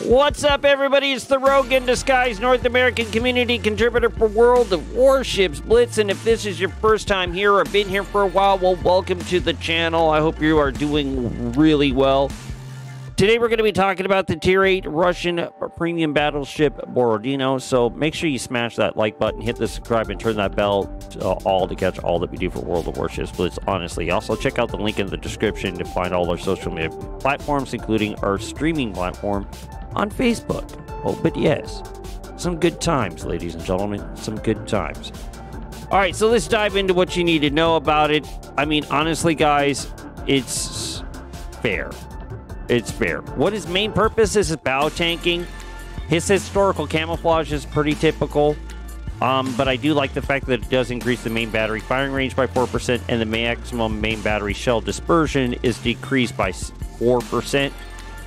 What's up, everybody? It's the Rogue in Disguise, North American community contributor for World of Warships Blitz. And if this is your first time here or been here for a while, well, welcome to the channel. I hope you are doing really well. Today, we're going to be talking about the Tier 8 Russian Premium Battleship Borodino. So make sure you smash that like button, hit the subscribe, and turn that bell to catch all that we do for World of Warships Blitz, honestly. Also, check out the link in the description to find all our social media platforms, including our streaming platform on Facebook. Oh, but yes, some good times, ladies and gentlemen, some good times. All right, so let's dive into what you need to know about it. I mean, honestly, guys, it's fair. It's fair. What his main purpose is bow tanking. His historical camouflage is pretty typical, but I do like the fact that it does increase the main battery firing range by 4%, and the maximum main battery shell dispersion is decreased by 4%.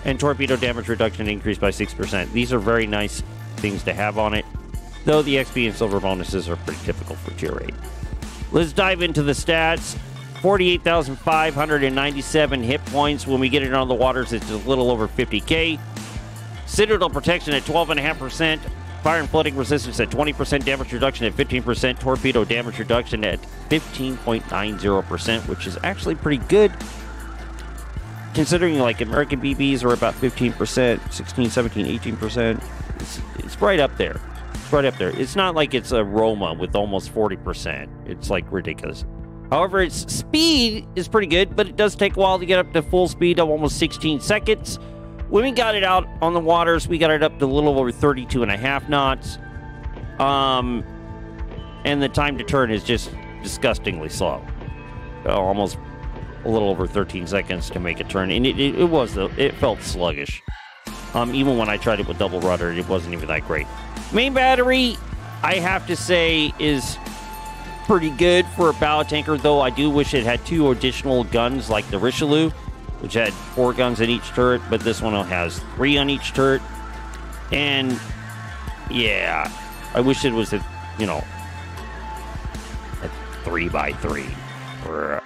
And torpedo damage reduction increased by 6%. These are very nice things to have on it, though the XP and silver bonuses are pretty typical for Tier 8. Let's dive into the stats. 48,597 hit points. When we get it on the waters, it's a little over 50k. Citadel protection at 12.5%. Fire and flooding resistance at 20%. Damage reduction at 15%. Torpedo damage reduction at 15.90%, which is actually pretty good, considering like American BBs are about 15%, 16, 17, 18%. It's right up there. It's right up there. It's not like it's a Roma with almost 40%. It's like ridiculous. However, its speed is pretty good, but it does take a while to get up to full speed of almost 16 seconds. When we got it out on the waters, we got it up to a little over 32.5 knots. And the time to turn is just disgustingly slow. Almost a little over 13 seconds to make a turn, and it felt sluggish. Even when I tried it with double rudder, it wasn't even that great. Main battery, I have to say, is pretty good for a bow tanker, though I do wish it had 2 additional guns like the Richelieu, which had 4 guns in each turret, but this one has 3 on each turret. And yeah, I wish it was a 3x3 or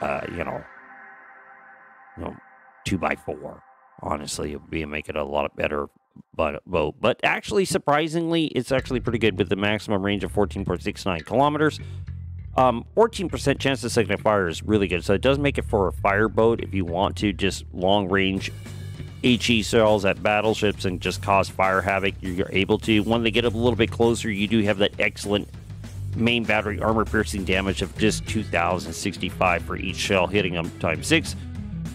2x4. Honestly, it would make it a lot better boat. But actually, surprisingly, it's actually pretty good with the maximum range of 14.69 kilometers. 14% chance to signal fire is really good. So it does make it for a fire boat if you want to just long range HE cells at battleships and just cause fire havoc. You're able to. When they get a little bit closer, you do have that excellent main battery armor piercing damage of just 2,065 for each shell hitting them times 6.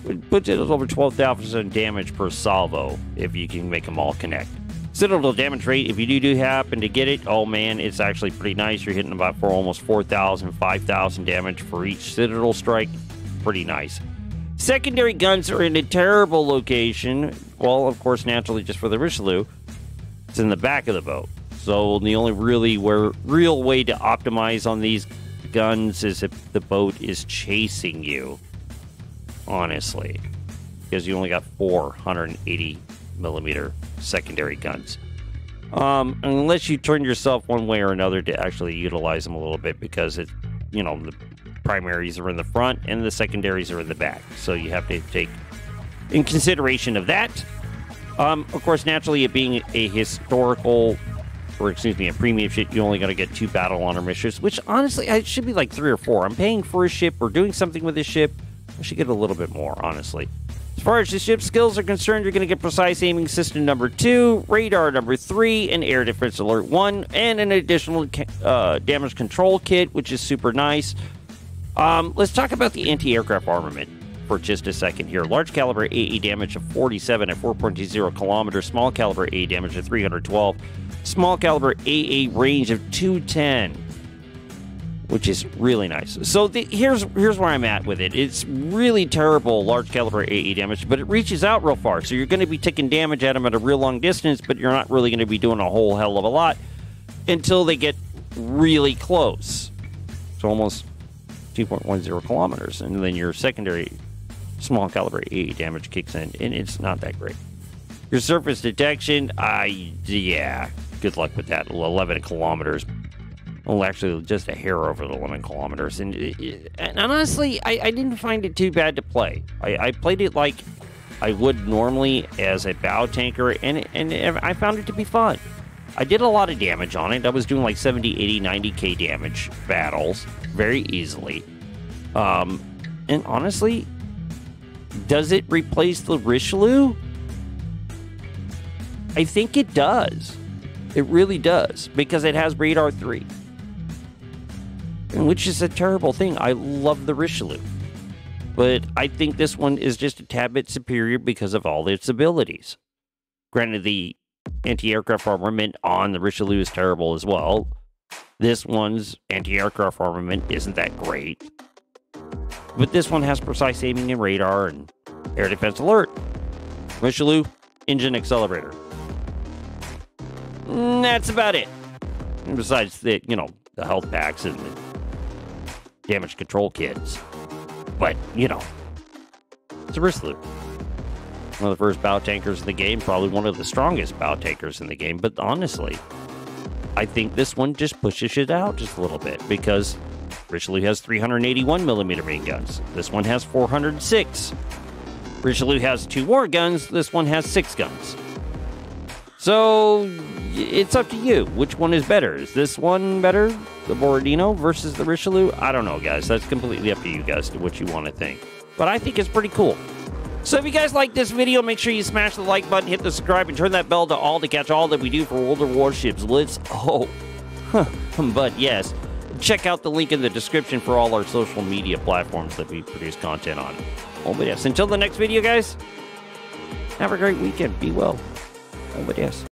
It puts it at over 12,000 damage per salvo if you can make them all connect. Citadel damage rate, if you do happen to get it, oh man, it's actually pretty nice. You're hitting about for almost 4,000, 5,000 damage for each Citadel strike. Pretty nice. Secondary guns are in a terrible location. Well, of course, naturally, just for the Richelieu, it's in the back of the boat. So the only real way to optimize on these guns is if the boat is chasing you, honestly, because you only got 480 millimeter secondary guns, unless you turn yourself one way or another to actually utilize them a little bit, because the primaries are in the front and the secondaries are in the back, so you have to take in consideration of that. Of course, naturally, it being a a premium ship, you only got to get 2 battle honor missions, which honestly it should be like 3 or 4. I'm paying for a ship or doing something with this ship. I should get a little bit more, honestly. As far as the ship skills are concerned, you're going to get Precise Aiming System number 2, Radar number 3, and Air Defense Alert 1, and an additional damage control kit, which is super nice. Let's talk about the anti-aircraft armament for just a second here. Large caliber AE damage of 47 at 4.20 kilometers, small caliber AE damage of 312, small caliber AA range of 210. Which is really nice. So here's where I'm at with it. It's really terrible large caliber AE damage, but it reaches out real far. So you're going to be taking damage at them at a real long distance, but you're not really going to be doing a whole hell of a lot until they get really close. So almost 2.10 kilometers. And then your secondary small caliber AE damage kicks in, and it's not that great. Your surface detection, yeah, good luck with that. 11 kilometers. Well, actually, just a hair over the 11 kilometers. And honestly, I didn't find it too bad to play. I played it like I would normally as a bow tanker, and I found it to be fun. I did a lot of damage on it. I was doing like 70, 80, 90k damage battles very easily. And honestly, does it replace the Richelieu? I think it does. It really does, because it has Radar 3. Which is a terrible thing. I love the Richelieu. But I think this one is just a tad bit superior because of all its abilities. Granted, the anti-aircraft armament on the Richelieu is terrible as well. This one's anti-aircraft armament isn't that great. But this one has precise aiming and radar and air defense alert. Richelieu, engine accelerator. That's about it. And besides the, the health packs and the damage control kits. But, it's a Richelieu. One of the first bow tankers in the game, probably one of the strongest bow tankers in the game. But honestly, I think this one just pushes it out just a little bit, because Richelieu has 381mm main guns. This one has 406. Richelieu has 2 more guns. This one has 6 guns. So, it's up to you. Which one is better? Is this one better? The Borodino versus the Richelieu? I don't know, guys. That's completely up to you guys to what you want to think. But I think it's pretty cool. So if you guys like this video, make sure you smash the like button, hit the subscribe, and turn that bell to all to catch all that we do for World of Warships Blitz. But yes, check out the link in the description for all our social media platforms that we produce content on. But yes, until the next video, guys, have a great weekend. Be well. But yes.